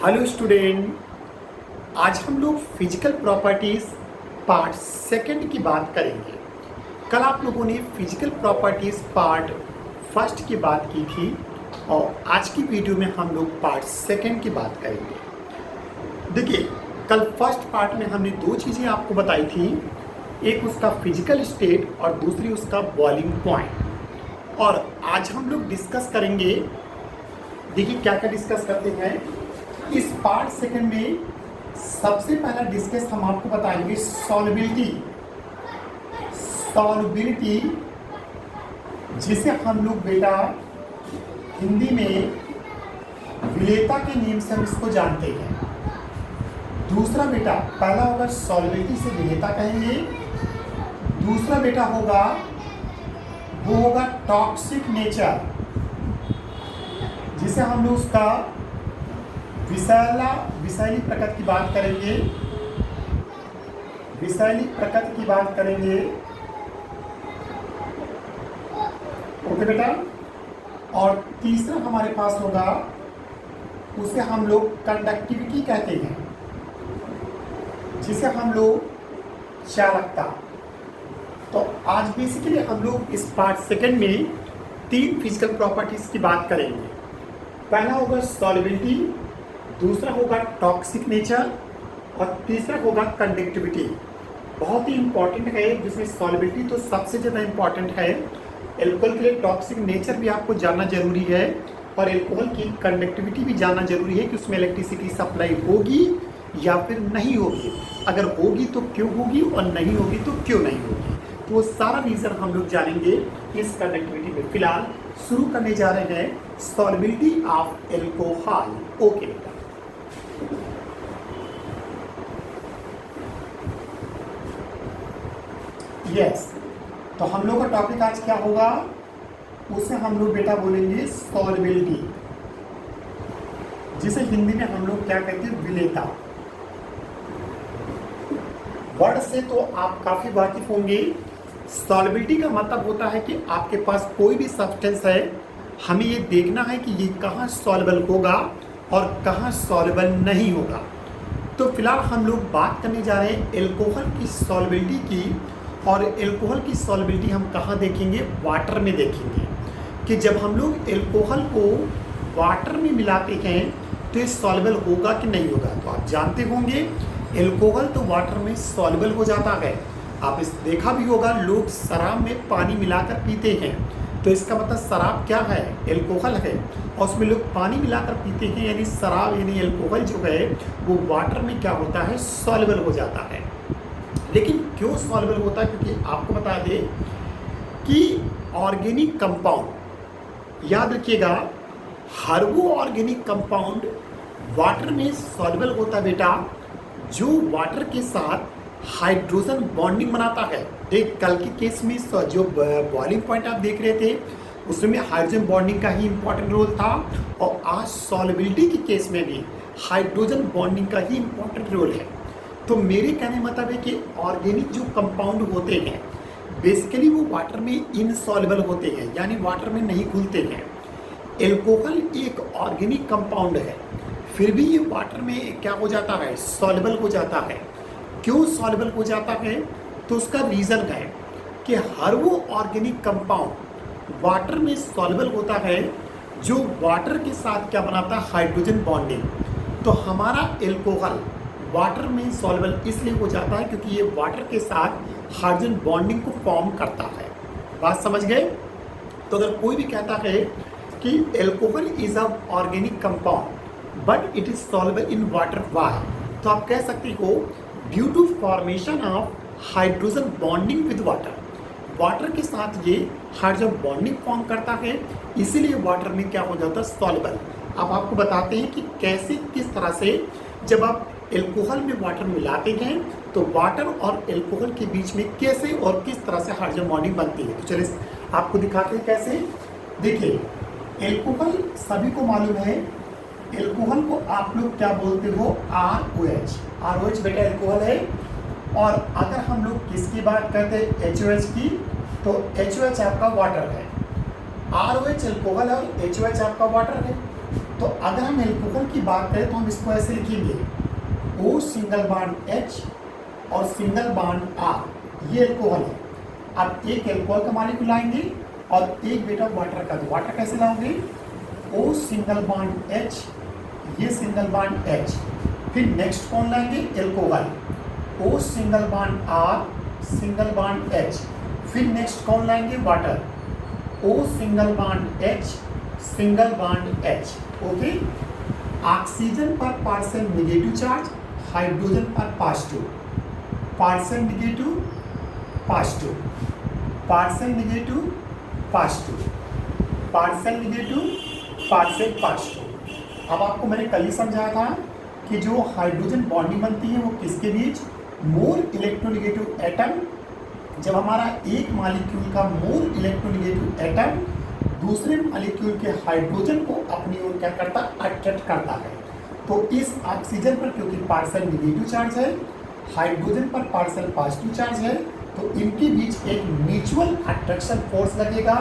Hello student, आज हम लोग फिजिकल प्रॉपर्टीज पार्ट सेकंड की बात करेंगे। कल आप लोगों ने फिजिकल प्रॉपर्टीज पार्ट फर्स्ट की बात की थी और आज की वीडियो में हम लोग पार्ट सेकंड की बात करेंगे। देखिए, कल फर्स्ट पार्ट में हमने दो चीज़ें आपको बताई थी, एक उसका फिजिकल स्टेट और दूसरी उसका बॉइलिंग पॉइंट। और आज हम लोग डिस्कस करेंगे, देखिए क्या क्या डिस्कस करते हैं इस पार्ट सेकंड में। सबसे पहला डिस्कस हम आपको बताएंगे सॉल्युबिलिटी, जिसे हम लोग बेटा हिंदी में विलेयता के नेम से हम इसको जानते हैं। दूसरा बेटा पहला होगा सॉल्युबिलिटी से विलेयता कहेंगे, दूसरा बेटा होगा वो होगा टॉक्सिक नेचर, जिसे हम लोग उसका विषैली प्रकृति की बात करेंगे, विषैली प्रकृति की बात करेंगे। ओके बेटा। और तीसरा हमारे पास होगा, उसे हम लोग कंडक्टिविटी कहते हैं, जिसे हम लोग चालकता। तो आज बेसिकली हम लोग इस पार्ट सेकंड में तीन फिजिकल प्रॉपर्टीज की बात करेंगे। पहला होगा सॉल्युबिलिटी, दूसरा होगा टॉक्सिक नेचर और तीसरा होगा कंडक्टिविटी। बहुत ही इंपॉर्टेंट है, जिसमें सॉल्युबिलिटी तो सबसे ज़्यादा इंपॉर्टेंट है। एल्कोहल के लिए टॉक्सिक नेचर भी आपको जानना जरूरी है और एल्कोहल की कंडक्टिविटी भी जानना जरूरी है कि उसमें इलेक्ट्रिसिटी सप्लाई होगी या फिर नहीं होगी। अगर होगी तो क्यों होगी और नहीं होगी तो क्यों नहीं होगी। तो वो सारा रीज़न हम लोग जानेंगे इस कंडक्टिविटी में। फिलहाल शुरू करने जा रहे हैं सॉल्युबिलिटी ऑफ एल्कोहल। ओके बेटा, यस। तो हम लोग का टॉपिक आज क्या होगा, उसे हम लोग बेटा बोलेंगे सॉल्युबिलिटी, जिसे हिंदी में हम लोग क्या कहते हैं, विलेयता। वर्ड से तो आप काफी वाकिफ होंगे। सॉल्युबिलिटी का मतलब होता है कि आपके पास कोई भी सब्सटेंस है, हमें ये देखना है कि ये कहाँ सॉल्युबल होगा और कहाँ सॉल्युबल नहीं होगा। तो फिलहाल हम लोग बात करने जा रहे हैं एल्कोहल की सॉल्युबिलिटी की। और एल्कोहल की सॉल्युबिलिटी हम कहाँ देखेंगे, वाटर में देखेंगे कि जब हम लोग एल्कोहल को वाटर में मिलाते हैं तो ये सॉल्युबल होगा कि नहीं होगा। तो आप जानते होंगे एल्कोहल तो वाटर में सॉल्युबल हो जाता है। आप इस देखा भी होगा, लोग शराब में पानी मिलाकर पीते हैं, तो इसका मतलब शराब क्या है, एल्कोहल है, और उसमें लोग पानी मिलाकर पीते हैं, यानी शराब यानी एल्कोहल जो है वो वाटर में क्या होता है, सॉल्युबल हो जाता है। लेकिन क्यों सॉल्युबल होता है, क्योंकि आपको बता दें कि ऑर्गेनिक कंपाउंड, याद रखिएगा, हर वो ऑर्गेनिक कंपाउंड वाटर में सॉल्युबल होता है बेटा जो वाटर के साथ हाइड्रोजन बॉन्डिंग बनाता है। देख, कल के केस में जो बॉइलिंग पॉइंट आप देख रहे थे उसमें हाइड्रोजन बॉन्डिंग का ही इंपॉर्टेंट रोल था, और आज सॉल्युबिलिटी के केस में भी हाइड्रोजन बॉन्डिंग का ही इंपॉर्टेंट रोल है। तो मेरे कहने मतलब है कि ऑर्गेनिक जो कंपाउंड होते हैं बेसिकली वो वाटर में इनसॉल्युबल होते हैं, यानी वाटर में नहीं घुलते हैं। एल्कोहल एक ऑर्गेनिक कंपाउंड है, फिर भी ये वाटर में क्या हो जाता है, सॉल्युबल हो जाता है। क्यों सॉल्युबल हो जाता है, तो उसका रीज़न है कि हर वो ऑर्गेनिक कंपाउंड वाटर में सॉल्युबल होता है जो वाटर के साथ क्या बनाता है, हाइड्रोजन बॉन्डिंग। तो हमारा एल्कोहल वाटर में सॉल्युबल इसलिए हो जाता है क्योंकि ये वाटर के साथ हाइड्रोजन बॉन्डिंग को फॉर्म करता है। बात समझ गए। तो अगर कोई भी कहता है कि alcohol is a organic compound but it is soluble in water, why, तो आप कह सकते हो due to formation of hydrogen bonding with water. Water के साथ ये हाइड्रोजन बॉन्डिंग फॉर्म करता है, इसीलिए वाटर में क्या हो जाता है, सॉल्युबल। अब आपको बताते हैं कि कैसे, किस तरह से जब आप एल्कोहल में वाटर मिलाते हैं तो वाटर और एल्कोहल के बीच में कैसे और किस तरह से हाइड्रोजन बॉन्डिंग बनती है। तो चलिए आपको दिखाते हैं कैसे। देखिए, एल्कोहल सभी को मालूम है, एल्कोहल को आप लोग क्या बोलते हो, ROH। ROH बेटा एल्कोहल है। और अगर हम लोग किसकी बात करते हैं, HOH की, तो HOH आपका वाटर है। ROH एल्कोहल है और HOH आपका वाटर है। तो अगर हम एल्कोहल की बात करें तो हम इसको ऐसे लिखेंगे, O सिंगल बॉन्ड H और सिंगल बॉन्ड R, ये एल्कोहल है। अब एक एल्कोहल का मॉलिक्यूल लाएंगे और एक बेटा वाटर का। तो वाटर कैसे लाओगे, O सिंगल बॉन्ड H, ये सिंगल बॉन्ड H। फिर नेक्स्ट कौन लाएंगे, alcohol, O single bond R, single bond H। फिर नेक्स्ट कौन लाएंगे, water, O single bond H, single bond H। Okay, oxygen पर पार्शियल नेगेटिव चार्ज, हाइड्रोजन पर positive, partial negative positive, partial negative positive, partial negative partial positive. अब आपको मैंने कल ही समझाया था कि जो हाइड्रोजन बॉन्डिंग बनती है वो किसके बीच, मोर इलेक्ट्रोनेगेटिव एटम। जब हमारा एक मॉलिक्यूल का मोर इलेक्ट्रोनेगेटिव एटम दूसरे मॉलिक्यूल के हाइड्रोजन को अपनी ओर क्या करता, अट्रैक्ट करता है। तो इस ऑक्सीजन पर क्योंकि पार्शियल नेगेटिव चार्ज है, हाइड्रोजन पर पार्शियल पॉजिटिव चार्ज है, तो इनके बीच एक म्यूचुअल अट्रैक्शन फोर्स लगेगा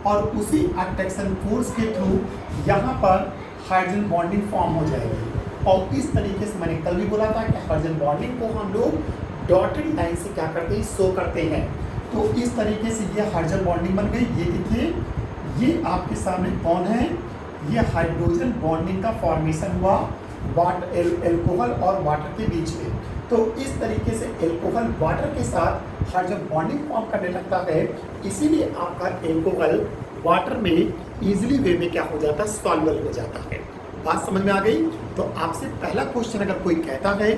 और उसी अट्रैक्शन फोर्स के थ्रू यहाँ पर हाइड्रोजन बॉन्डिंग फॉर्म हो जाएगी। और इस तरीके से मैंने कल भी बोला था कि हाइड्रोजन बॉन्डिंग को हम लोग डॉटेड लाइन से क्या करते हैं, शो करते हैं। तो इस तरीके से ये हाइड्रोजन बॉन्डिंग बन गई। ये देखिए, ये आपके सामने कौन है, ये हाइड्रोजन बॉन्डिंग का फॉर्मेशन हुआ एल्कोहल और वाटर के बीच में। तो इस तरीके से एल्कोहल वाटर के साथ हाइड्रोजन बॉन्डिंग फॉर्म करने लगता है, इसीलिए आपका एल्कोहल वाटर में इजीली वे में क्या हो जाता है, सॉल्युबल हो जाता है। बात समझ में आ गई। तो आपसे पहला क्वेश्चन अगर कोई कहता है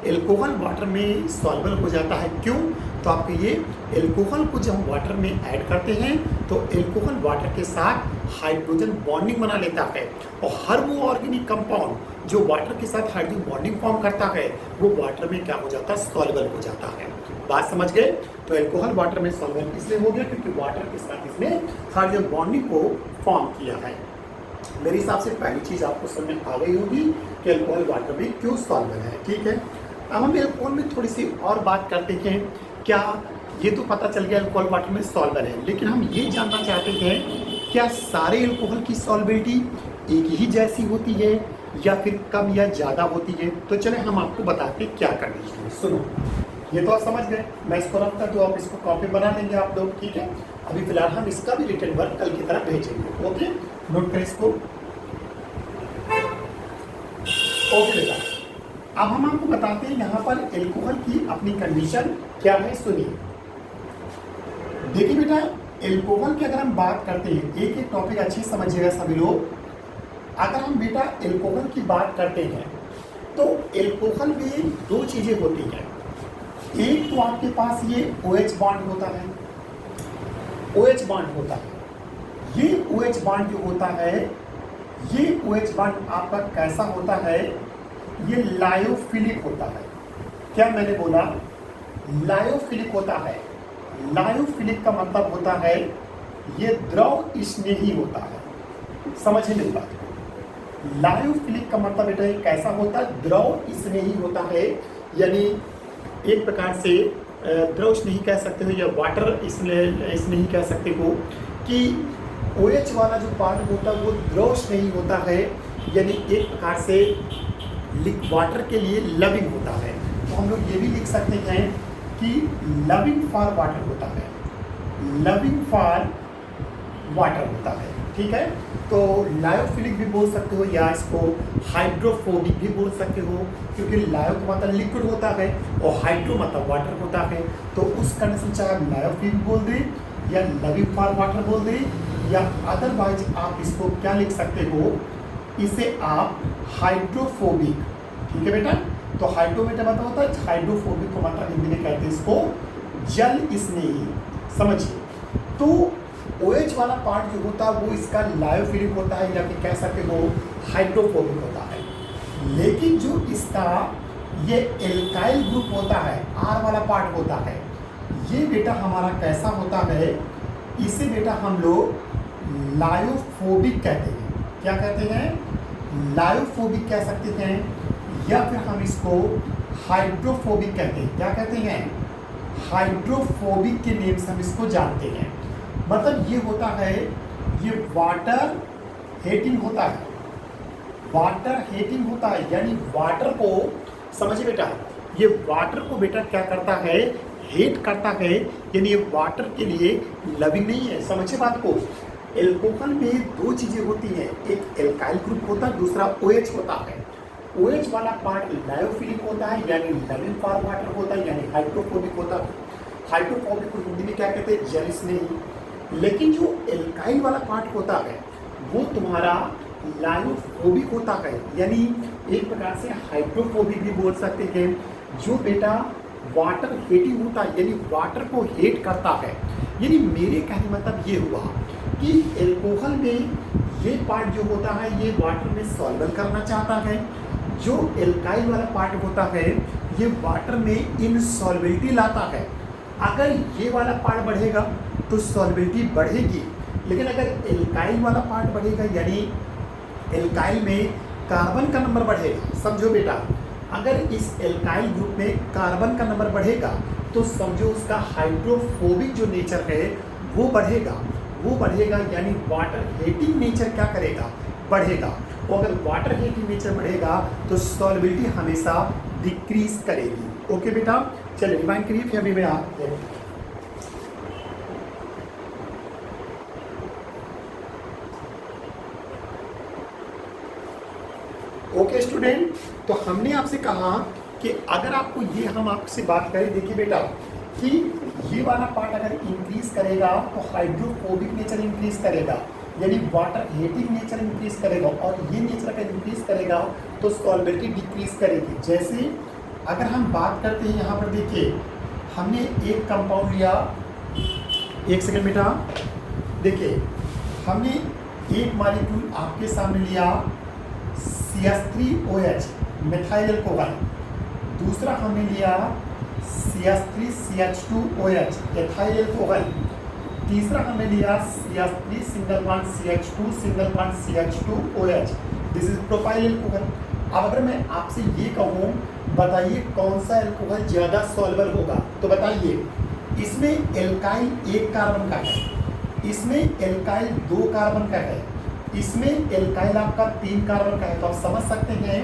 एल्कोहल वाटर में सॉल्युबल हो जाता है क्यों, तो आपको ये एल्कोहल को जब हम वाटर में ऐड करते हैं तो एल्कोहल वाटर के साथ हाइड्रोजन बॉन्डिंग बना लेता है और हर वो ऑर्गेनिक कंपाउंड जो वाटर के साथ हाइड्रोजन बॉन्डिंग फॉर्म करता है वो वाटर में क्या हो जाता है, सॉल्युबल हो जाता है। बात समझ गए। तो एल्कोहल वाटर में सॉल्युबल इसलिए हो गया क्योंकि वाटर के साथ इसने हाइड्रोजन बॉन्डिंग को फॉर्म किया है। मेरे हिसाब से पहली चीज आपको समझ में आ गई होगी कि एल्कोहल वाटर में क्यों सॉल्युबल है। ठीक है, अब हम एल्कोहल में थोड़ी सी और बात करते हैं। क्या ये तो पता चल गया एल्कोहल वाटर में सॉल्युबल है, लेकिन हम ये जानना चाहते हैं क्या सारे एल्कोहल की सॉल्युबिलिटी एक ही जैसी होती है या फिर कम या ज़्यादा होती है। तो चले हम आपको बताते हैं क्या करनी चाहिए। सुनो, ये तो आप समझ गए, मैं इसको रख कर, तो आप इसको कॉपी बना लेंगे आप लोग। ठीक है, अभी फिलहाल हम इसका भी रिटर्न वर्क कल की तरह भेजेंगे। ओके, नोट करें इसको। ओके बेटा, अब हम आपको बताते हैं यहाँ पर एल्कोहल की अपनी कंडीशन क्या है। सुनिए, देखिए बेटा, एल्कोहल की अगर हम बात करते हैं, एक एक टॉपिक अच्छे से समझिएगा सभी लोग। अगर हम बेटा एल्कोहल की बात करते हैं तो एल्कोहल में दो चीजें होती हैं। एक तो आपके पास ये OH बॉन्ड होता है, OH बॉन्ड होता है। ये OH बॉन्ड जो होता है, ये OH बॉन्ड आपका कैसा होता है, ये लायोफिलिक होता है। क्या मैंने बोला, लायोफिलिक होता है। लायोफिलिक का मतलब होता है ये द्रव स्नेही होता है। समझे मेरी बात, लायोफिलिक का मतलब बेटा कैसा होता है, द्रव स्नेही होता है। यानी एक प्रकार से द्रव स्नेही कह सकते हो या वाटर स्नेही कह सकते हो कि OH वाला जो पार्ट होता है वो द्रव स्नेही होता है, यानी एक प्रकार से वाटर के लिए लविंग होता है। तो हम लोग ये भी लिख सकते हैं कि लविंग फॉर वाटर होता है, लविंग फॉर वाटर होता है। ठीक है, तो लायोफिलिक भी बोल सकते हो या इसको हाइड्रोफोबिक भी बोल सकते हो, क्योंकि लायो का मतलब लिक्विड होता है और हाइड्रो मतलब वाटर होता है। तो उस कंडीशन चाहे आप लायोफिलिक बोल दें या लविंग फॉर वाटर बोल दें, या अदरवाइज आप इसको क्या लिख सकते हो, इसे आप हाइड्रोफोबिक। ठीक है बेटा, तो हाइड्रोमीटर मतलब होता है, हाइड्रोफोबिक को मतलब हिंदी में कहते हैं इसको जल स्नेही। समझिए, तो OH वाला पार्ट जो होता है वो इसका लायोफिलिक होता है या फिर कह सकते हो हाइड्रोफोबिक होता है। लेकिन जो इसका ये एल्काइल ग्रुप होता है, R वाला पार्ट होता है, ये बेटा हमारा कैसा होता है, इसे बेटा हम लोग लायोफोबिक कहते हैं। क्या कहते हैं, लायोफोबिक कह सकते हैं, या फिर हम इसको हाइड्रोफोबिक कहते हैं। क्या कहते हैं, हाइड्रोफोबिक के नेम से हम इसको जानते हैं। मतलब ये होता है, ये वाटर हेटिंग होता है, वाटर हीटिंग होता है, यानी वाटर को, समझिए बेटा, ये वाटर को बेटा क्या करता है, हीट करता है, यानी ये वाटर के लिए लविंग नहीं है। समझिए बात को, एल्कोहल में दो चीज़ें होती हैं, एक एल्काइल ग्रुप होता है, दूसरा OH होता है। OH वाला पार्ट लायोफिलिक होता है, यानी लविंग फॉर वाटर होता है, यानी हाइड्रोफोबिक होता है। हाइड्रोफोबिक को हिंदी में क्या कहते हैं, जेलिस नहीं। लेकिन जो एल्काइल वाला पार्ट होता है वो तुम्हारा लायोफोबिक होता है, यानी एक प्रकार से हाइड्रोफोबिक भी बोल सकते हैं। जो बेटा वाटर हीटिंग होता है, यानी वाटर को हीट करता है। यानी मेरे कहने मतलब ये हुआ कि एल्कोहल में ये पार्ट जो होता है ये वाटर में सॉल्वल करना चाहता है, जो एल्काइल वाला पार्ट होता है ये वाटर में इनसॉल्बिलिटी लाता है। अगर ये वाला पार्ट बढ़ेगा तो सॉल्बिलिटी बढ़ेगी, लेकिन अगर एल्काइल वाला पार्ट बढ़ेगा, यानी एल्काइल में कार्बन का नंबर बढ़ेगा, समझो बेटा, अगर इस एल्काइल ग्रुप में कार्बन का नंबर बढ़ेगा तो समझो उसका हाइड्रोफोबिक जो नेचर है वो बढ़ेगा, यानी वाटर हीटिंग नेचर क्या करेगा, बढ़ेगा। और अगर वाटर हीटिंग नेचर बढ़ेगा तो सॉल्बिलिटी हमेशा डिक्रीज करेगी। ओके बेटा, चलिए रिवाइंड करिए, फिर अभी मैं आप ओके स्टूडेंट, तो हमने आपसे कहा कि अगर आपको ये हम आपसे बात करें, देखिए बेटा कि ये वाला पार्ट अगर इंक्रीज करेगा तो हाइड्रोफोबिक नेचर इंक्रीज करेगा, यानी वाटर हीटिंग नेचर इंक्रीज करेगा, और ये नेचर अगर इंक्रीज करेगा तो सॉल्बिलिटी डिक्रीज करेगी। जैसे अगर हम बात करते हैं यहाँ पर, देखिए हमने एक कंपाउंड लिया, एक सेकेंड बेटा, देखिए हमने एक मॉलिक्यूल आपके सामने लिया CH3OH मिथाइल अल्कोहल, दूसरा हमने लिया CH3CH2OH एथाइल अल्कोहल, तीसरा हमने लिया CH3 single bond CH2 single bond CH2OH, this is propyl alcohol. अब अगर मैं आपसे ये कहूँ बताइए कौन सा अल्कोहल ज़्यादा सॉल्युबल होगा, तो बताइए, इसमें एल्काइल एक कार्बन का है, इसमें एल्काइल 2 कार्बन का है, इसमें एल्काइल आपका 3 कार्बन का है। तो आप समझ सकते हैं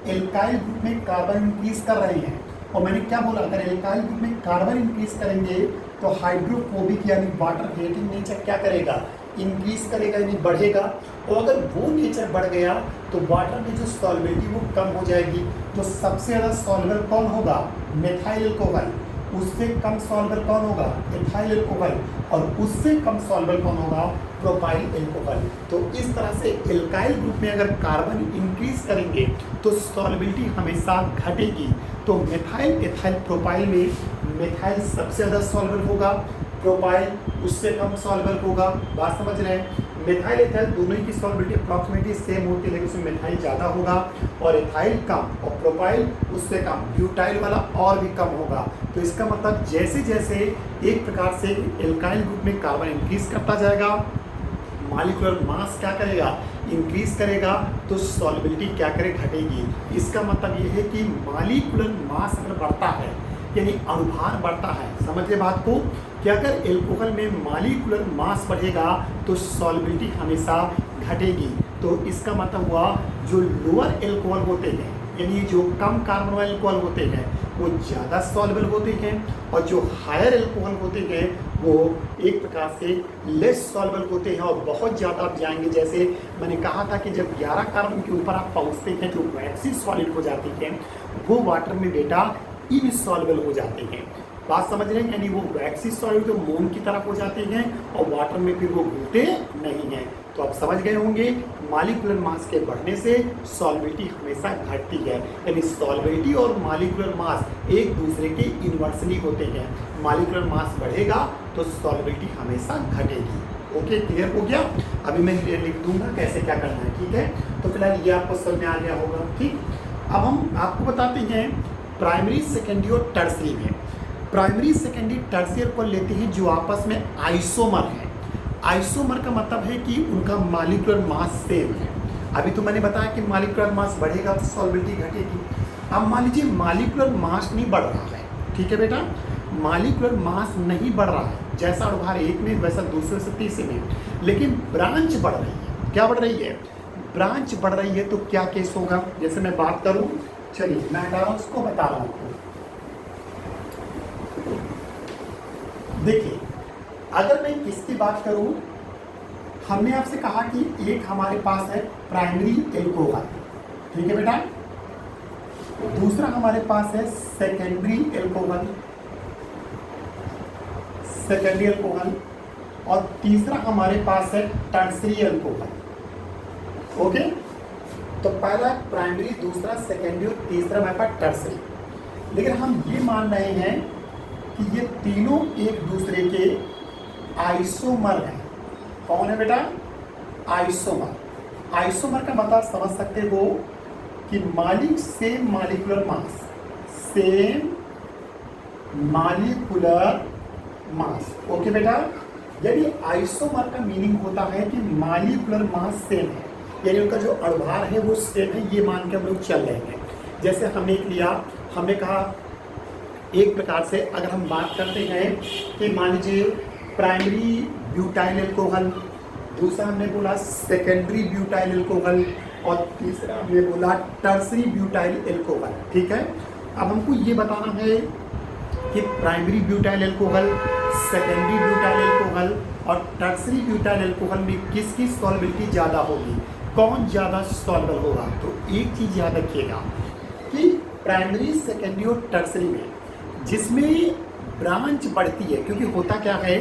एल्काइल ग्रुप में कार्बन इंक्रीज कर रहे हैं, और मैंने क्या बोला, अगर एल्काइल ग्रुप में कार्बन इंक्रीज करेंगे तो हाइड्रोफोबिक यानी वाटर हीटिंग नेचर क्या करेगा, इंक्रीज करेगा, यानी बढ़ेगा। और अगर वो नेचर बढ़ गया तो वाटर में जो सॉल्बिलिटी वो कम हो जाएगी। तो सबसे ज़्यादा सॉल्युबल कौन होगा, मेथाइल अल्कोहल, उससे कम सॉल्युबल कौन होगा, एथाइल अल्कोहल, और उससे कम सॉल्युबल कौन होगा, प्रोपाइल अल्कोहल। तो इस तरह से एल्काइल ग्रुप में अगर कार्बन इंक्रीज करेंगे तो सॉल्युबिलिटी हमेशा घटेगी। तो मेथाइल एथाइल प्रोपाइल में मेथाइल सबसे ज़्यादा सॉल्युबल होगा, प्रोपाइल उससे कम सॉल्युबल होगा। बात समझ रहे हैं, मेथाइल एथाइल दोनों की सॉल्युबिलिटी अप्रॉक्सीमेटली सेम होती है, लेकिन उसमें मेथाइल ज़्यादा होगा और एथाइल कम, और प्रोपाइल उससे कम, ब्यूटाइल वाला और भी कम होगा। तो इसका मतलब जैसे जैसे एक प्रकार से एल्काइल ग्रुप में कार्बन इंक्रीज करता जाएगा, मॉलिक्यूलर मास क्या करेगा, इंक्रीज करेगा, तो सॉल्युबिलिटी क्या करे, घटेगी। इसका मतलब ये है कि मॉलिक्यूलर मास अगर बढ़ता है यानी अनुभार बढ़ता है, समझिए बात को, कि अगर एल्कोहल में मॉलिक्यूलर मास बढ़ेगा तो सॉल्युबिलिटी हमेशा घटेगी। तो इसका मतलब हुआ जो लोअर एल्कोहल होते हैं, यानी जो कम कार्बन वाले एल्कोहल होते हैं वो ज़्यादा सॉल्युबल होते हैं, और जो हायर एल्कोहल होते हैं वो एक प्रकार से लेस सॉल्युबल होते हैं और बहुत ज़्यादा आप जाएंगे। जैसे मैंने कहा था कि जब 11 कार्बन के ऊपर आप पहुँचते हैं जो वैक्सी सॉलिड हो जाती हैं वो वाटर में बेटा इनसॉल्युबल हो जाते हैं। बात समझ रहे हैं, यानी वो वैक्सी सॉलिड तो मोम की तरफ हो जाते हैं और वाटर में फिर वो घुलते नहीं हैं। तो आप समझ गए होंगे मॉलिक्यूलर मास के बढ़ने से सॉल्युबिलिटी हमेशा घटती है, यानी सॉल्युबिलिटी और मॉलिक्यूलर मास एक दूसरे के इन्वर्सली होते हैं। मॉलिक्यूलर मास बढ़ेगा तो सॉल्युबिलिटी हमेशा घटेगी। ओके, क्लियर हो गया। अभी मैं लिख दूंगा कैसे क्या करना है, ठीक है। तो फिलहाल ये आपको समझ में आ गया होगा, ठीक। अब हम आपको बताते हैं प्राइमरी, सेकेंडरी और टर्सरी में। प्राइमरी, सेकेंडरी, टर्सरी को लेते हैं जो आपस में आइसोमर है। आइसोमर का मतलब है कि उनका मॉलिक्यूलर मास सेम है। अभी तो मैंने बताया कि मॉलिक्यूलर मास बढ़ेगा तो सॉल्युबिलिटी घटेगी। अब मान लीजिए मॉलिक्यूलर मास नहीं बढ़ रहा है, ठीक है बेटा, मॉलिक्यूलर मास नहीं बढ़ रहा है, जैसा अनुभार 1 में वैसा दूसरे से तीसरे में, लेकिन ब्रांच बढ़ रही है। क्या बढ़ रही है, ब्रांच बढ़ रही है तो क्या केस होगा। जैसे मैं बात करूं, चलिए मैं हटा रहा हूं, उसको बता रहा हूं आपको। देखिए, अगर मैं किसकी बात करूं, हमने आपसे कहा कि एक हमारे पास है प्राइमरी एल्कोहल, ठीक है बेटा। दूसरा हमारे पास है सेकेंडरी एल्कोहल, और तीसरा हमारे पास है टर्सरी एल्कोहल। ओके, तो पहला प्राइमरी, दूसरा सेकेंडरी और तीसरा हमारे पास टर्सरी। लेकिन हम ये मान रहे हैं कि ये तीनों एक दूसरे के आइसोमर हैं। कौन है बेटा? आइसोमर। आइसोमर का मतलब समझ सकते हो कि same molecular mass, same molecular mass. Okay बेटा, यदि आइसोमर का मीनिंग होता है कि मॉलिक्यूलर मास सेम है, यानी उनका जो अणुभार है वो सेम है, ये मान के हम लोग चल रहे हैं। जैसे हमने लिया, हमने कहा एक प्रकार से अगर हम बात करते हैं कि मान लीजिए प्राइमरी ब्यूटाइल एल्कोहल, दूसरा हमने बोला सेकेंडरी ब्यूटाइल एल्कोहल, और तीसरा हमने बोला टर्सरी ब्यूटाइल एल्कोहल। ठीक है, अब हमको ये बताना है कि primary butyl alcohol, secondary butyl alcohol और टर्सरी ब्यूटाइल एल्कोहल में किसकी सॉल्बिलिटी ज़्यादा होगी, कौन ज़्यादा सॉल्बल होगा। तो एक चीज़ याद रखिएगा कि प्राइमरी, सेकेंडरी और टर्सरी में जिसमें ब्रांच बढ़ती है, क्योंकि होता क्या है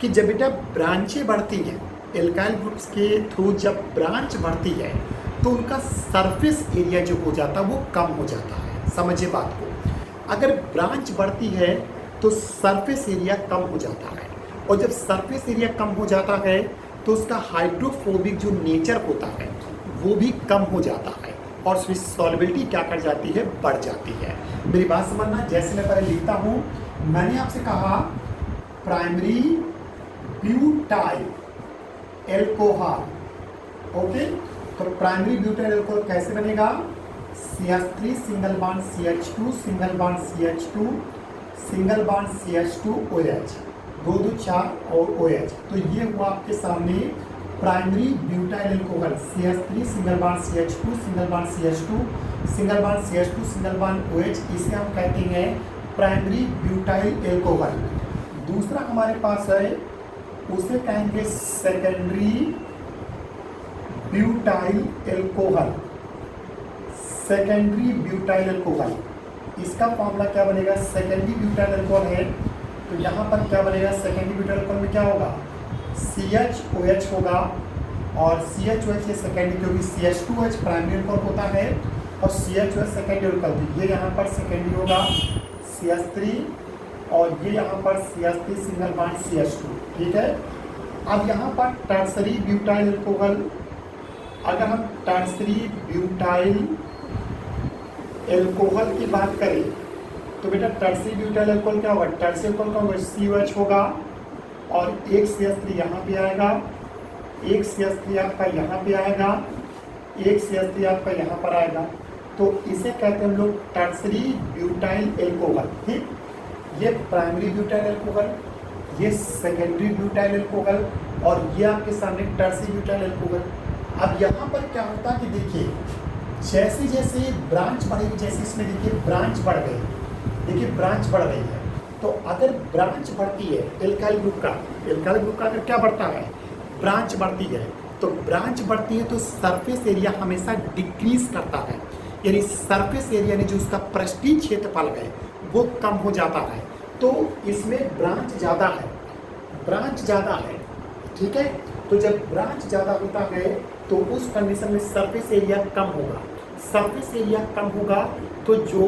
कि जब बेटा ब्रांचें बढ़ती हैं एल्काइल ग्रुप्स के थ्रू, जब ब्रांच बढ़ती है तो उनका सरफेस एरिया जो हो जाता है वो कम हो जाता है। समझिए बात को, अगर ब्रांच बढ़ती है तो सरफेस एरिया कम हो जाता है, और जब सरफेस एरिया कम हो जाता है तो उसका हाइड्रोफोबिक जो नेचर होता है वो भी कम हो जाता है, और उसकी सॉल्बिलिटी क्या कर जाती है, बढ़ जाती है। मेरी बात समझना, जैसे मैं पहले लिखता हूँ, मैंने आपसे कहा प्राइमरी ब्यूटाइल एल्कोहल। ओके, तो प्राइमरी ब्यूटाइल एल्कोहल कैसे बनेगा, CH3 single bond CH2 single bond CH2 single bond CH2 OH, 2 2 4 और OH। तो ये हुआ आपके सामने primary butyl alcohol, CH3 single bond CH2 single bond CH2 single bond CH2 single bond OH, इसे हम कहते हैं प्राइमरी ब्यूटाइल एल्कोहल। दूसरा हमारे पास है, उसे कहेंगे secondary butyl alcohol, secondary butyl alcohol. इसका फॉर्मूला क्या बनेगा, सेकेंडरी ब्यूटाइल एल्कोहल है तो यहाँ पर क्या बनेगा, सेकेंडरी ब्यूटाइल एल्कोहल में क्या होगा, CHOH होगा, और CHOH ये सेकेंडरी, क्योंकि CH2OH प्राइमरी एल्कोहल होता है और CHOH सेकेंडरी एल्कोहल। ये यहाँ पर सेकेंडरी होगा CH3, और ये यहाँ पर CH3 सिंगल बॉन्ड CH2। ठीक है, अब यहाँ पर टर्सरी ब्यूटाइल एल्कोहल, अगर हम टर्सरी ब्यूटाइल एल्कोहल की बात करें तो बेटा टर्सरी ब्यूटाइल एल्कोहल क्या होगा, टर्सरी एल्कोहल का होगा COH होगा, और एक CH3 यहाँ पे आएगा, एक CH3 आपका यहाँ पे आएगा, एक CH3 आपका यहाँ पर आएगा। तो इसे कहते हैं हम लोग टर्सरी ब्यूटाइल एल्कोहल। ठीक, ये प्राइमरी ब्यूटाइल एल्कोहल, ये सेकेंडरी ब्यूटाइल एल्कोहल, और ये आपके सामने टर्सरी ब्यूटाइल एल्कोहल। अब यहाँ पर क्या होता है कि देखिए, जैसे जैसे ब्रांच बढ़ेगी, जैसे इसमें देखिए ब्रांच बढ़ गई, देखिए ब्रांच बढ़ रही है, तो अगर ब्रांच बढ़ती है एल्काइल ग्रुप का अगर क्या बढ़ता है, ब्रांच बढ़ती है, तो ब्रांच बढ़ती है तो सरफेस एरिया हमेशा डिक्रीज करता है, यानी सरफेस एरिया ने जो उसका पृष्ठीय क्षेत्रफल है वो कम हो जाता है। तो इसमें ब्रांच ज़्यादा है, ठीक है। तो जब ब्रांच ज़्यादा होता है तो उस कंडीशन में सरफेस एरिया कम होगा, तो जो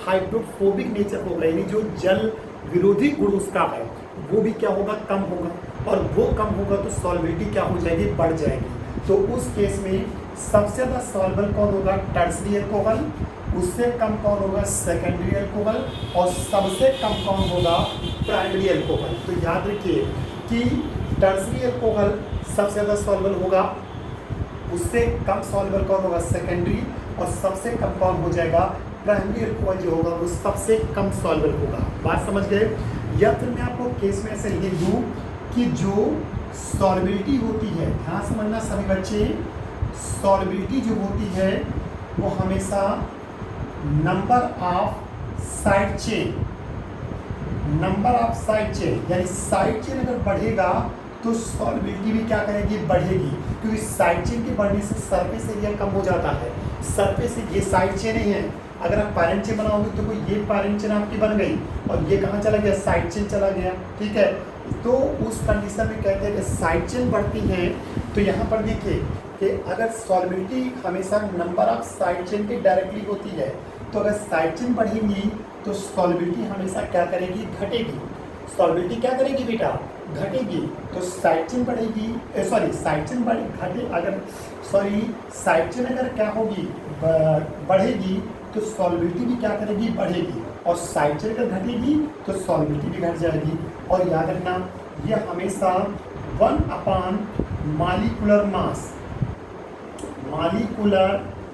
हाइड्रोफोबिक नेचर होगा, यानी जो जल विरोधी गुण उसका है वो भी क्या होगा, कम होगा, और वो कम होगा तो सॉल्बिलिटी क्या हो जाएगी, बढ़ जाएगी। तो उस केस में सबसे ज़्यादा सॉल्बल कौन होगा, टर्सरी एल्कोहल, उससे कम कौन होगा, सेकेंडरी एल्कोहल, और सबसे कम कौन होगा, प्राइमरी एल्कोहल। तो याद रखिए कि टर्सरी एल्कोहल सबसे ज़्यादा सॉल्बल होगा, उससे कम सॉल्बल कौन होगा, सेकेंडरी, और सबसे कम कौन हो जाएगा, प्राइमरी एल्कोहल जो होगा वो सबसे कम सॉल्बल होगा। बात समझ गए। या फिर मैं आपको केस में ऐसे लिख दूँ कि जो सॉल्बिलिटी होती है, ध्यान समझना सभी बच्चे, सॉल्युबिलिटी जो होती है वो हमेशा number of side chain, number of side chain, यानी साइड चेन अगर बढ़ेगा तो सॉल्युबिलिटी भी क्या करेगी, बढ़ेगी, क्योंकि साइड चेन के बढ़ने से सरफेस एरिया कम हो जाता है। सरफेस ये साइड चेन ही है, अगर आप पैरेंट चेन बनाओगे तो कोई ये पैरेंट चेन आपकी बन गई और ये कहाँ चला गया, साइड चेन चला गया, ठीक है। तो उस कंडीशन में कहते हैं कि साइड चेन बढ़ती हैं। तो यहाँ पर देखिए कि अगर सॉल्युबिलिटी हमेशा नंबर ऑफ साइड चेन की डायरेक्टली होती है, तो अगर साइड चेन बढ़ेंगी तो सॉल्युबिलिटी हमेशा क्या करेगी, घटेगी। सॉल्युबिलिटी क्या करेगी बेटा, घटेगी। तो साइड चेन बढ़ेगी, सॉरी साइड चेन घटे, अगर सॉरी साइड चेन अगर क्या होगी, बढ़ेगी, तो सॉल्युबिलिटी भी क्या करेगी, बढ़ेगी। और साइड चेन अगर घटेगी तो सॉल्युबिलिटी भी घट जाएगी। और याद रखना ये हमेशा 1/, मॉलिक्यूलर मास, मॉलिक्यूलर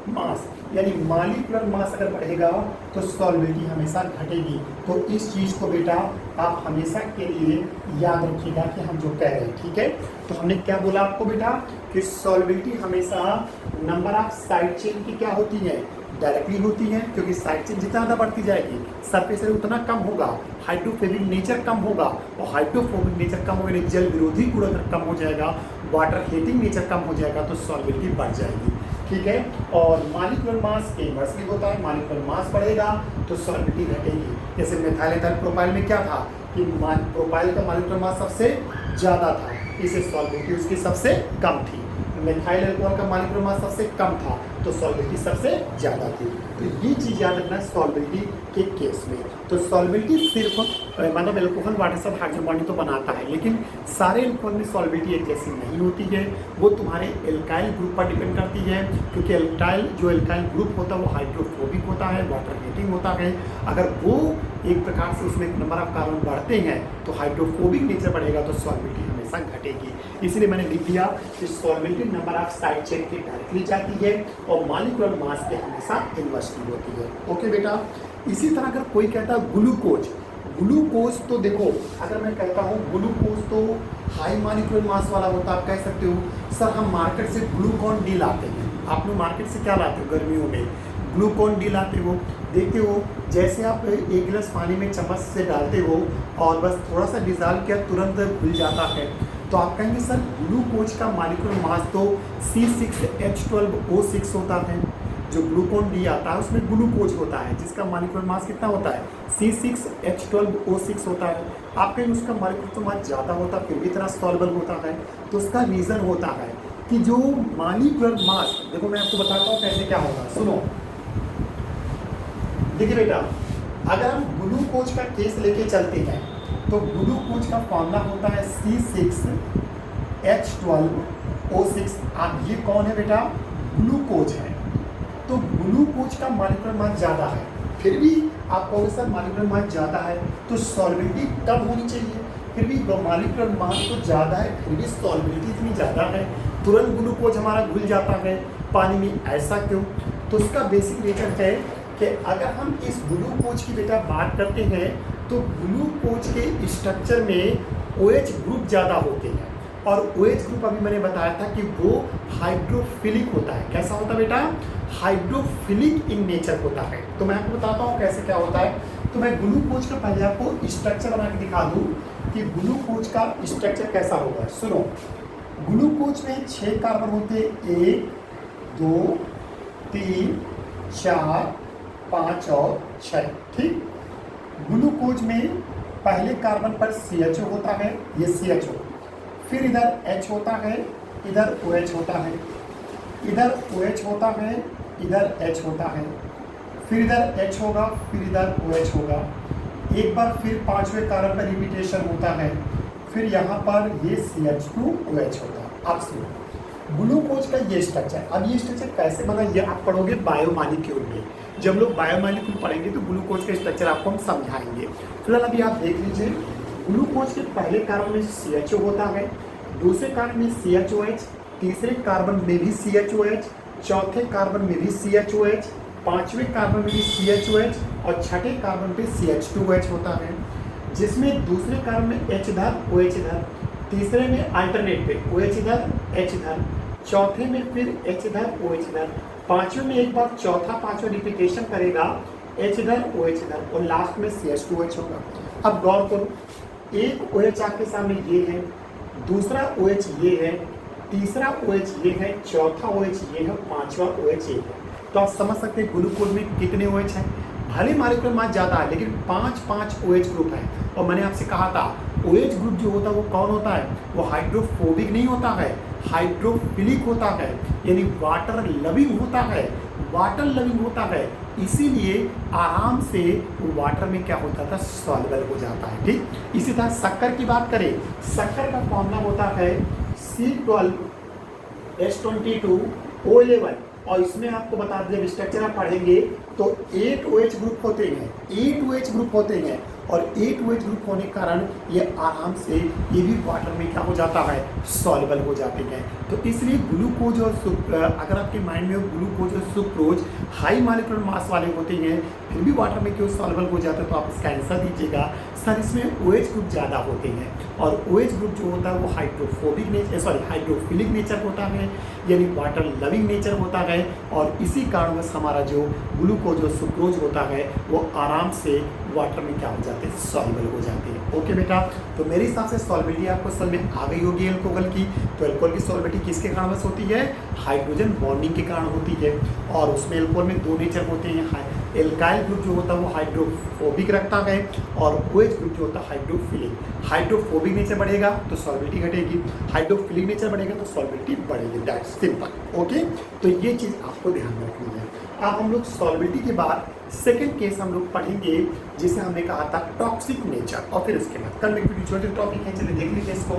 मास, यानी मॉलिक्यूलर मास अगर बढ़ेगा तो सॉल्युबिलिटी हमेशा घटेगी। तो इस चीज़ को बेटा आप हमेशा के लिए याद रखिएगा कि हम जो कह रहे हैं, ठीक है। तो हमने क्या बोला आपको बेटा कि सॉल्युबिलिटी हमेशा नंबर ऑफ साइड चेन की क्या होती है, डायरेक्टली होती है, क्योंकि साइड चेन जितना ज़्यादा बढ़ती जाएगी सरफेस एरिया उतना कम होगा, हाइड्रोफोबिक नेचर कम होगा, और हाइड्रोफोबिक नेचर कम होने जल विरोधी गुण अगर कम हो जाएगा, वाटर हीटिंग नेचर कम हो जाएगा तो सॉल्युबिलिटी बढ़ जाएगी, ठीक है। और मॉलिक्यूलर मास के इनवर्सली होता है, मॉलिक्यूलर मास बढ़ेगा तो सॉल्युबिलिटी घटेगी। जैसे मिथाइल एथर प्रोपाइल में क्या था कि प्रोपाइल का मॉलिक्यूलर मास सबसे ज़्यादा था, इसे सॉल्युबिलिटी उसकी सबसे कम थी। मिथाइल अल्कोहल का मॉलिक्यूलर मास सबसे कम था तो सॉल्युबिलिटी सबसे ज़्यादा थी। तो ये चीज़ याद रखना है सॉल्युबिलिटी के केस में। तो सॉल्युबिलिटी सिर्फ मतलब एल्कोहल वाटर सब हाइड्रोजन बॉन्डिंग तो बनाता है, लेकिन सारे एल्कोहल में सॉल्युबिलिटी एक जैसी नहीं होती है, वो तुम्हारे एल्काइल ग्रुप पर डिपेंड करती है, क्योंकि एल्काइल ग्रुप होता है वो हाइड्रोफोबिक होता है, वाटर हीटिंग होता है। अगर वो एक प्रकार से उसमें नंबर ऑफ कार्बन बढ़ते हैं तो हाइड्रोफोबिक नेचर बढ़ेगा तो सॉल्युबिलिटी हमेशा घटेगी। इसलिए मैंने लिख दिया कि solubility number of side chain की डायरेक्टली जाती है और मॉलिक्यूलर मास के हमेशा इनवर्सली होती है। ओके बेटा, इसी तरह अगर कोई कहता है ग्लूकोज, ग्लूकोज तो देखो अगर मैं कहता हूँ ग्लूकोज तो हाई मॉलिक्यूलर मास वाला होता है, आप कह सकते हो सर हम मार्केट से ग्लूकॉन डी लाते हैं। आप लोग मार्केट से क्या लाते हो, गर्मियों में ग्लूकॉन डी लाते हो, देखते हो जैसे आप एक गिलास पानी में चम्मच से डालते हो और बस थोड़ा सा डिज़ाल्व किया तुरंत घुल जाता है। तो आप कहेंगे सर ग्लूकोज का मॉलिक्यूलर मास तो C6H12O6 होता है, जो ग्लूकॉन डी आता है उसमें ग्लूकोज होता है जिसका मॉलिक्यूलर मास कितना होता है, C6H12O6 होता है। आप कहेंगे उसका मॉलिक्यूलर मास ज़्यादा होता है फिर भी इतना सॉल्युबल होता है। तो उसका रीज़न होता है कि जो मॉलिक्यूलर मास, देखो मैं आपको बताता हूँ कैसे क्या होगा, सुनो। देखिए बेटा अगर हम ग्लूकोज का केस लेके चलते हैं तो ग्लूकोज का फॉर्मूला होता है C6H12O6। अब ये कौन है बेटा, ग्लूकोज है। तो ग्लूकोज का मॉलिक्यूलर मास ज़्यादा है, फिर भी आप कहोगे सर मॉलिक्यूलर मास ज़्यादा है तो सॉल्युबिलिटी कम होनी चाहिए, फिर भी मॉलिक्यूलर मास तो ज़्यादा है फिर भी सॉल्युबिलिटी इतनी ज़्यादा है, तुरंत ग्लूकोज हमारा घुल जाता है पानी में, ऐसा क्यों। तो उसका बेसिक रीजन है कि अगर हम इस ग्लूकोज की बेटा बात करते हैं तो ग्लूकोज के स्ट्रक्चर में OH ग्रुप ज़्यादा होते हैं, और OH ग्रुप अभी मैंने बताया था कि वो हाइड्रोफिलिक होता है। कैसा होता है बेटा, हाइड्रोफिलिक इन नेचर होता है। तो मैं आपको बताता हूँ कैसे क्या होता है। तो मैं ग्लूकोज का पहले आपको स्ट्रक्चर बना के दिखा दूँ कि ग्लूकोज का स्ट्रक्चर कैसा होगा। सुनो, ग्लूकोज में 6 कार्बन होते हैं, 1 2 3 4 5 और 6, ठीक। ग्लूकोज में पहले कार्बन पर CHO होता है, ये CHO, फिर इधर H होता है, इधर OH होता है, इधर OH होता है, इधर H होता है, फिर इधर H होगा, फिर इधर OH होगा, एक बार फिर 5वें कार्बन पर रिपीटेशन होता है, फिर यहाँ पर ये CH2OH होता है। अब सुनो ग्लूकोज का ये स्ट्रक्चर, अब ये स्ट्रक्चर कैसे बना ये आप पढ़ोगे बायोमॉलिक्यूल में। जब लोग बायोमॉलिक्यूल पढ़ेंगे तो ग्लूकोज का स्ट्रक्चर आपको हम समझाएंगे। फिलहाल अभी आप देख लीजिए, ग्लूकोज के पहले कार्बन में CHO होता है, दूसरे कार्बन में CHOH, तीसरे कार्बन में भी CHOH, चौथे कार्बन में भी CHOH, पांचवें कार्बन में भी CHOH और छठे कार्बन पे CH2OH होता है, जिसमें दूसरे कार्बन में H इधर OH इधर, तीसरे में अल्टरनेट पे OH इधर H इधर, चौथे में फिर H इधर OH इधर, पांचवें में एक बार चौथा पांचवा रिपीटेशन करेगा H इधर OH इधर और लास्ट में CH2OH होगा। अब गौर करो, एक OH आपके सामने ये है, दूसरा OH ये है, तीसरा OH ये है, चौथा OH ये है, पांचवा OH ये है। तो आप समझ सकते हैं ग्लूकोज में कितने OH हैं। भले मॉलिक्यूलर मास ज़्यादा है लेकिन 5 OH ग्रुप है। और मैंने आपसे कहा था OH ग्रुप जो होता है वो कौन होता है, वो हाइड्रोफोबिक नहीं होता है, हाइड्रोफिलिक होता है, यानी वाटर लविंग होता है, वाटर लविंग होता है। इसीलिए आराम से वाटर में क्या होता था, सॉल्युबल हो जाता है। ठीक इसी तरह शक्कर की बात करें, शक्कर का फॉर्मूला होता है C12H22O11 और इसमें आपको बता दें, जब स्ट्रक्चर आप पढ़ेंगे तो 8 OH ग्रुप होते हैं, 8 OH ग्रुप होते हैं और 8 OH ग्रुप होने के कारण ये आराम से ये भी वाटर में क्या हो जाता है, सॉल्युबल हो जाते हैं। तो इसलिए ग्लूकोज और अगर आपके माइंड में ग्लूकोज और सुक्रोज हाई मॉलिक्यूलर मास वाले होते हैं फिर भी वाटर में क्यों सॉल्युबल हो जाता है, तो आप इसका आंसर दीजिएगा सर इसमें OH ग्रुप ज़्यादा होते हैं। और OH ग्रुप जो होता है वो हाइड्रोफिलिक नेचर होता है, यानी वाटर लविंग नेचर होता है और इसी कारणवश हमारा जो ग्लूकोज और सुक्रोज होता है वो आराम से वाटर में क्या हो जाते हैं, सॉल्युबल हो जाते हैं। ओके बेटा, तो मेरे हिसाब से सॉल्युबिलिटी आपको समझ में आ गई होगी एल्कोहल की। तो एल्कोहल की सॉल्युबिलिटी किसके कारणवश होती है, हाइड्रोजन बॉन्डिंग के कारण होती है। और उसमें एल्कोहल में दो नेचर होते हैं, एल्काइल ग्रुप जो होता है वो हाइड्रोफोबिक रखता है और OH ग्रुप जो होता है हाइड्रोफिलिक। हाइड्रोफोबिक नेचर बढ़ेगा तो सॉल्युबिलिटी घटेगी, हाइड्रोफिलिक नेचर बढ़ेगा तो सॉल्युबिलिटी बढ़ेगी। That's simple. ओके, तो ये चीज़ आपको ध्यान में रखनी है। अब हम लोग सॉल्युबिलिटी के बाद सेकंड केस हम लोग पढ़ेंगे जिसे हमने कहा था टॉक्सिक नेचर, और फिर उसके बाद कन्वेक्टिविटी छोटे टॉपिक है, चलिए देख लीजिए इसको।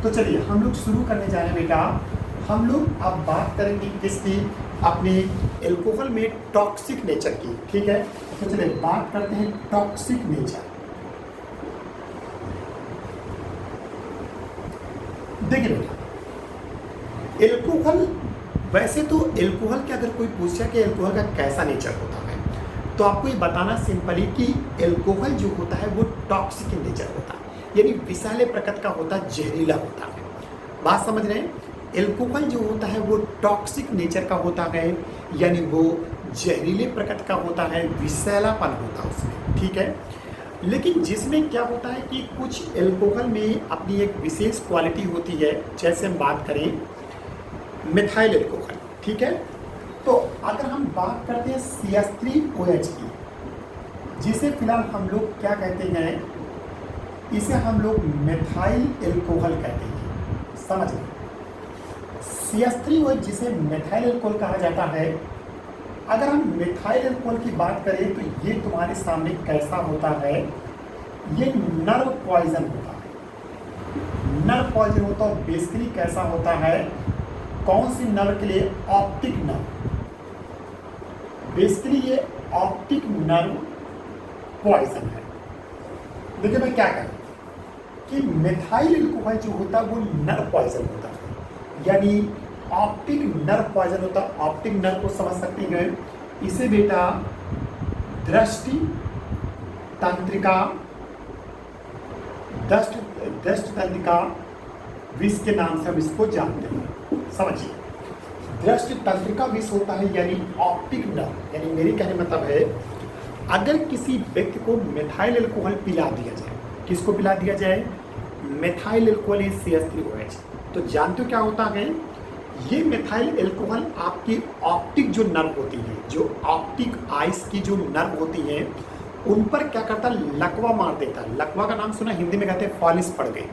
तो चलिए हम लोग शुरू करने जा रहे हैं बेटा। हम लोग अब बात करेंगे किसकी, अपने एल्कोहल में टॉक्सिक नेचर की। ठीक है, तो चलिए बात करते हैं टॉक्सिक नेचर। देखिए बेटा, एल्कोहल, वैसे तो एल्कोहल के अगर कोई पूछे कि एल्कोहल का कैसा नेचर होता है तो आपको ये बताना सिंपली कि एल्कोहल जो होता है वो टॉक्सिक इन नेचर होता है, यानी विषैले प्रकृति का होता है, जहरीला होता है। बात समझ रहे हैं, एल्कोहल जो होता है वो टॉक्सिक नेचर का होता है, यानी वो जहरीले प्रकृति का होता है, विषैलापन होता है उसमें। ठीक है, लेकिन जिसमें क्या होता है कि कुछ एल्कोहल में अपनी एक विशेष क्वालिटी होती है। जैसे हम बात करें मिथाइल एल्कोहल, ठीक है, तो अगर हम बात करते हैं CH3OH की, जिसे फिलहाल हम लोग क्या कहते हैं, इसे हम लोग मिथाइल एल्कोहल कहते हैं। समझ लें, CH3OH जिसे मिथाइल एल्कोहल कहा जाता है। अगर हम मिथाइल एल्कोहल की बात करें तो ये तुम्हारे सामने कैसा होता है, ये नर्व पॉइजन होता है। नर्व पॉइजन होता है, बेसिकली कैसा होता है, कौन सी नर्व के लिए, ऑप्टिक नर्व। बेसिकली ये ऑप्टिक नर्व पॉइजन है। देखिए मैं क्या करूं कि मिथाइल एल्कोहल जो होता है वो नर्व पॉइजन होता है, यानी ऑप्टिक नर्व पॉइजन होता है। ऑप्टिक नर्व को समझ सकते हैं, इसे बेटा दृष्टि तंत्रिका, दृष्टि तंत्रिका विष के नाम से हम इसको जानते हैं। समझिए, दृष्टि तंत्रिका विष होता है यानी ऑप्टिक नर्व। यानी मेरी कहने मतलब है, अगर किसी व्यक्ति को मिथाइल एल्कोहल पिला दिया जाए, किसको पिला दिया जाए, मिथाइल एल्कोहल CH3OH, तो जानते हो क्या होता है, ये मिथाइल एल्कोहल आपकी ऑप्टिक जो नर्व होती है, जो ऑप्टिक आइस की जो नर्व होती है, उन पर क्या करता है, लकवा मार देता है। लकवा का नाम सुना, हिंदी में कहते हैं फॉलिस पड़ गए,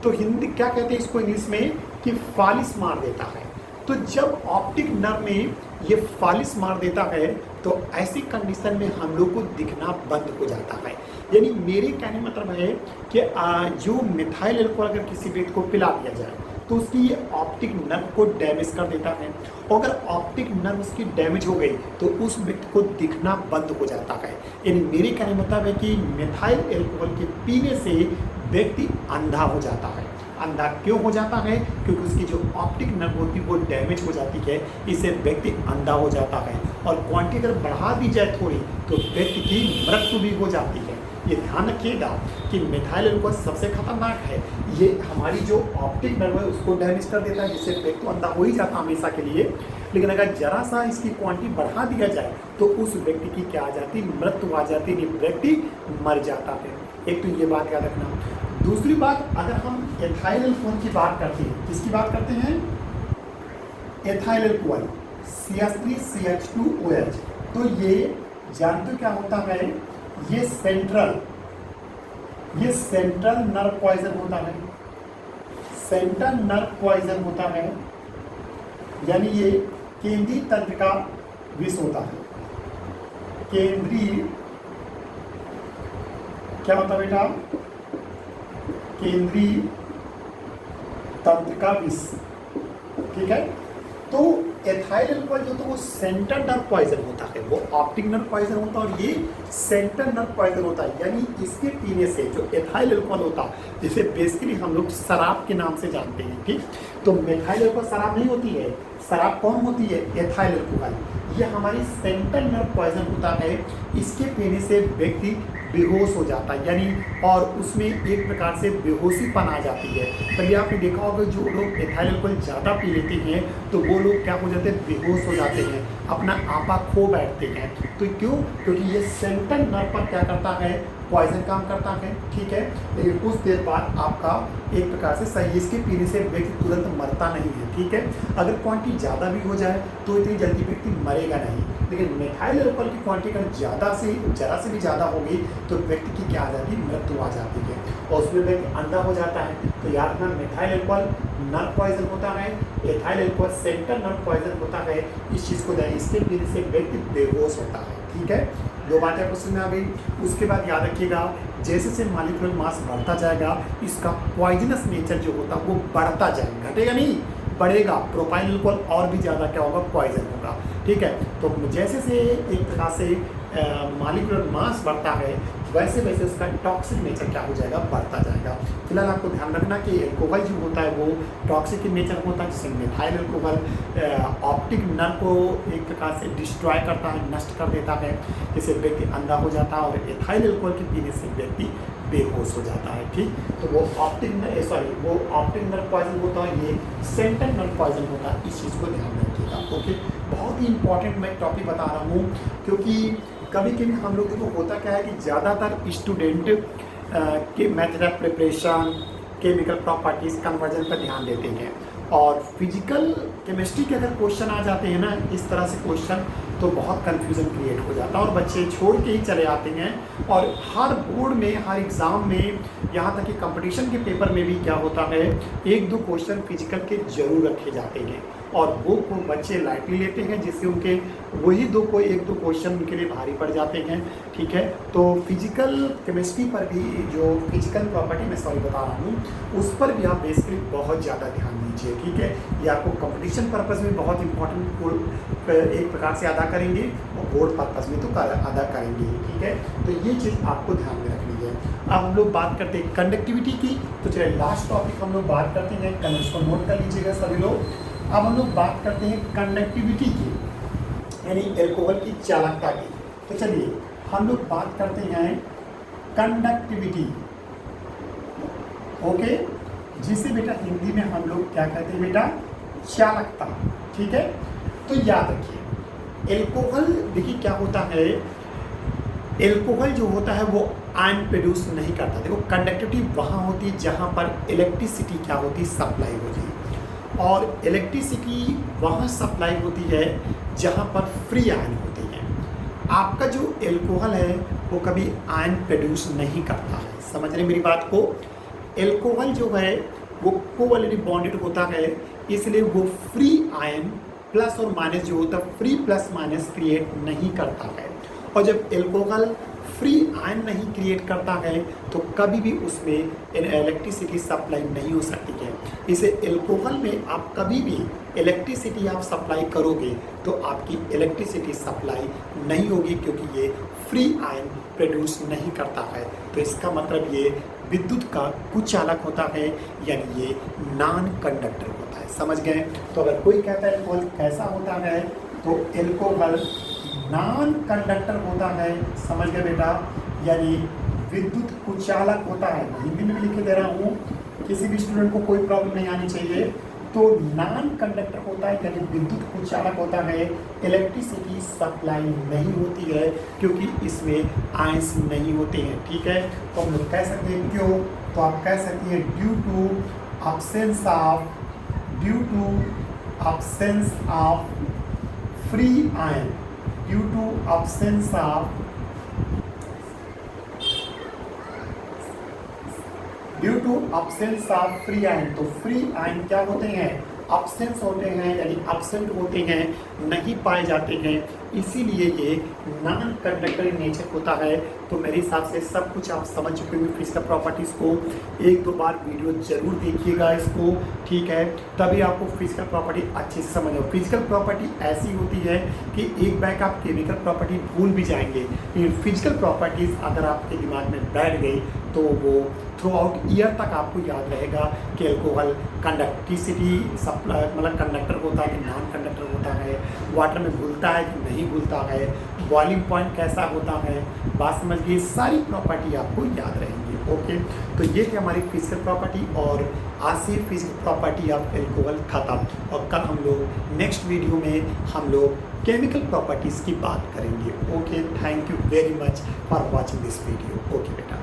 तो हिंदी क्या कहते हैं इसको इंग्लिश में, कि फॉलिस मार देता है। तो जब ऑप्टिक नर्व में ये फॉलिस मार देता है तो ऐसी कंडीशन में हम लोग को दिखना बंद हो जाता है। यानी मेरे कहने मतलब है कि जो मिथाइल एल्कोहल अगर किसी व्यक्ति को पिला दिया जाए तो उसकी ये ऑप्टिक नर्व को डैमेज कर देता है, और अगर ऑप्टिक नर्व उसकी डैमेज हो गई तो उस व्यक्ति को दिखना बंद हो जाता है। यानी मेरे कहने मतलब है कि मिथाइल एल्कोहल के पीने से व्यक्ति अंधा हो जाता है। अंधा क्यों हो जाता है, क्योंकि उसकी जो ऑप्टिक नर्व होती है वो डैमेज हो जाती है, इससे व्यक्ति अंधा हो जाता है। और क्वांटिटी अगर बढ़ा दी जाए थोड़ी तो व्यक्ति की मृत्यु भी हो जाती है। ये ध्यान रखिएगा कि मिथाइल अल्कोहल सबसे खतरनाक है। ये हमारी जो ऑप्टिक नर्व है उसको डैमेज कर देता है, जिससे व्यक्ति तो अंधा हो ही जाता हमेशा के लिए। लेकिन अगर जरा सा इसकी क्वांटिटी बढ़ा दिया जाए तो उस व्यक्ति की क्या आ जाती, मृत्यु आ जाती, व्यक्ति मर जाता है। एक तो ये बात याद रखना। दूसरी बात, अगर हम एथाइल अल्कोहल की बात करते हैं, किसकी बात करते हैं, एथाइल अल्कोहल CH3CH2OH, तो ये जानते हो क्या होता है, ये सेंट्रल नर्व पॉइजन होता है। सेंट्रल नर्व पॉइजन होता है, यानी ये केंद्रीय तंत्र का विष होता है। केंद्रीय क्या होता है बेटा, केंद्रीय तंत्र का विष, ठीक है। तो एथाइल अल्कोहल जो तो वो सेंट्रल नर्व पॉइजन होता है, वो ऑप्टिक नर्व पॉइजन होता है और ये सेंट्रल नर्व पॉइजन होता है। यानी इसके पीने से जो एथाइल अल्कोहल होता है, जिसे बेसिकली हम लोग शराब के नाम से जानते हैं, ठीक। तो मिथाइल अल्कोहल शराब नहीं होती है, शराब कौन होती है, एथाइल अल्कोहल। ये हमारी सेंट्रल नर्व पॉइजन होता है, इसके पीने से व्यक्ति बेहोश हो जाता है, यानी और उसमें एक प्रकार से बेहोशीपन आ जाती है। तभी आपने देखा होगा जो लोग एथाइल अल्कोहल ज़्यादा पी लेते हैं तो वो लोग क्या हो जाते हैं, बेहोश हो जाते हैं, अपना आपा खो बैठते हैं। तो क्यों, क्योंकि ये सेंट्रल नर्व पर क्या करता है, पॉइजन काम करता है, ठीक है। लेकिन कुछ देर बाद आपका एक प्रकार से सही, इसके पीने से व्यक्ति तुरंत मरता नहीं है, ठीक है। अगर क्वांटिटी ज़्यादा भी हो जाए तो इतनी जल्दी व्यक्ति मरेगा नहीं। लेकिन मिथाइल अल्कोहल की क्वांटिटी अगर ज़रा से भी ज़्यादा होगी तो व्यक्ति की क्या आ जाती है, मृत्यु आ जाती है और उसमें व्यक्ति अंधा हो जाता है। तो याद रखना, मिथाइल अल्कोहल नर्व पॉइजन होता है, ethyl alcohol central nerve poison होता है। इस चीज़ को ध्यान, इसके पीने से व्यक्ति बेहोश होता है, ठीक है। दो बातें क्वेश्चन में आ गई। उसके बाद याद रखिएगा, जैसे जैसे मॉलिक्यूलर मास बढ़ता जाएगा इसका पॉइजनस नेचर जो होता है वो बढ़ता जाएगा, घटेगा नहीं, बढ़ेगा। प्रोपाइल अल्कोहल और भी ज़्यादा क्या होगा, पॉइजन होगा, ठीक है। तो जैसे से एक प्रकार से मॉलिक्यूलर मास बढ़ता है वैसे वैसे उसका टॉक्सिक नेचर क्या हो जाएगा, बढ़ता जाएगा। फिलहाल आपको ध्यान रखना कि अल्कोहल जो होता है वो टॉक्सिक नेचर होता है, जिससे मिथाइल अल्कोहल ऑप्टिक नर्व को एक प्रकार से डिस्ट्रॉय करता है, नष्ट कर देता है, जिससे व्यक्ति अंधा हो जाता है। और एथाइल अल्कोहल के पीने से व्यक्ति बेहोश हो जाता है, ठीक। तो वो ऑप्टिक नर्व पॉइजन होता है, ये सेंट्रल नर्व पॉइजन होता है। इस चीज़ को ध्यान रखिएगा, ओके। बहुत ही इंपॉर्टेंट मैं टॉपिक बता रहा हूँ, क्योंकि कभी कभी हम लोग को होता क्या है कि ज़्यादातर स्टूडेंट के method of preparation, chemical properties, conversion पर ध्यान देते हैं और फिजिकल केमिस्ट्री के अगर क्वेश्चन आ जाते हैं ना इस तरह से क्वेश्चन, तो बहुत कन्फ्यूज़न क्रिएट हो जाता है और बच्चे छोड़ के ही चले आते हैं। और हर बोर्ड में, हर एग्ज़ाम में, यहाँ तक कि कंपटीशन के पेपर में भी क्या होता है, एक दो क्वेश्चन फिजिकल के जरूर रखे जाते हैं और वो को बच्चे लाइटली लेते हैं, जिससे उनके वही एक दो क्वेश्चन उनके लिए भारी पड़ जाते हैं, ठीक है। तो फिजिकल केमिस्ट्री पर भी, जो फिजिकल प्रॉपर्टी मैं बता रहा हूँ, उस पर भी आप बेसिकली बहुत ज़्यादा ध्यान दीजिए, ठीक है। ये आपको कंपटीशन पर्पज़ में बहुत इंपॉर्टेंट एक प्रकार से अदा करेंगे और बोर्ड पर्पज़ में तो अदा करेंगे, ठीक है। तो ये चीज़ आपको ध्यान में रखनी है। अब हम लोग बात करते हैं कंडक्टिविटी की, तो चलिए लास्ट टॉपिक हम लोग बात करते हैं, इसको नोट कर लीजिएगा सभी लोग। अब हम लोग बात करते हैं कंडक्टिविटी की, यानी अल्कोहल की चालकता की। तो चलिए हम लोग बात करते हैं कंडक्टिविटी, ओके, जिसे बेटा हिंदी में हम लोग क्या कहते हैं बेटा, चालकता, ठीक है। तो याद रखिए अल्कोहल, देखिए क्या होता है, अल्कोहल जो होता है वो आयन प्रोड्यूस नहीं करता। देखो कंडक्टिविटी वहाँ होती है जहाँ पर इलेक्ट्रिसिटी क्या होती है, सप्लाई होती है, और इलेक्ट्रिसिटी वहाँ सप्लाई होती है जहाँ पर फ्री आयन होती है। आपका जो अल्कोहल है वो कभी आयन प्रोड्यूस नहीं करता है, समझ रहे मेरी बात को। अल्कोहल जो है वो कोवैलेंटली बॉन्डेड होता है, इसलिए वो फ्री आयन प्लस और माइनस जो होता है, फ्री प्लस माइनस क्रिएट नहीं करता है। और जब अल्कोहल फ्री आयन नहीं क्रिएट करता है तो कभी भी उसमें इलेक्ट्रिसिटी सप्लाई नहीं हो सकती है। इसे अल्कोहल में आप कभी भी इलेक्ट्रिसिटी आप सप्लाई करोगे तो आपकी इलेक्ट्रिसिटी सप्लाई नहीं होगी, क्योंकि ये फ्री आयन प्रोड्यूस नहीं करता है। तो इसका मतलब ये विद्युत का कुचालक होता है, यानी ये नॉन कंडक्टर होता है, समझ गए। तो अगर कोई कहता है अल्कोहल कैसा होता है, तो अल्कोहल नॉन कंडक्टर होता है, समझ गए बेटा, यानी विद्युत कुचालक होता है। हिंदी में भी लिख के दे रहा हूँ, किसी भी स्टूडेंट को कोई प्रॉब्लम नहीं आनी चाहिए। तो नॉन कंडक्टर होता है यानी विद्युत कुचालक होता है, इलेक्ट्रिसिटी सप्लाई नहीं होती है क्योंकि इसमें आयंस नहीं होते हैं। ठीक है, तो हम लोग कह सकते हैं क्यों, तो आप कह सकते हैं due to absence of free ion, due to absence of free ion. तो फ्री आयन क्या होते हैं, absence होते हैं यानी absent होते हैं, नहीं पाए जाते हैं, इसीलिए ये नॉन कंडक्टर नेचर होता है। तो मेरे हिसाब से सब कुछ आप समझ चुके होंगे फिजिकल प्रॉपर्टीज़ को। एक दो बार वीडियो जरूर देखिएगा इसको, ठीक है, तभी आपको फिजिकल प्रॉपर्टी अच्छे से समझ आओ। फिजिकल प्रॉपर्टी ऐसी होती है कि एक बैग आप केमिकल प्रॉपर्टी भूल भी जाएंगे, लेकिन फिजिकल प्रॉपर्टीज़ अगर आपके दिमाग में बैठ गई तो वो थ्रू आउट ईयर तक आपको याद रहेगा कि अल्कोहल कंडक्टिसिटी सप्लाई मतलब कंडक्टर होता है कि नॉन कंडक्टर होता है, वाटर में घुलता है कि नहीं घुलता है, बॉइलिंग पॉइंट कैसा होता है, बात समझ गई, सारी प्रॉपर्टी आपको याद रहेंगी। ओके, तो ये थी हमारी फिजिकल प्रॉपर्टी और आज से फिजिकल प्रॉपर्टी ऑफ अल्कोहल खत्म। और कल हम लोग नेक्स्ट वीडियो में हम लोग केमिकल प्रॉपर्टीज़ की बात करेंगे। Okay, thank you very much for watching this video. Okay बेटा।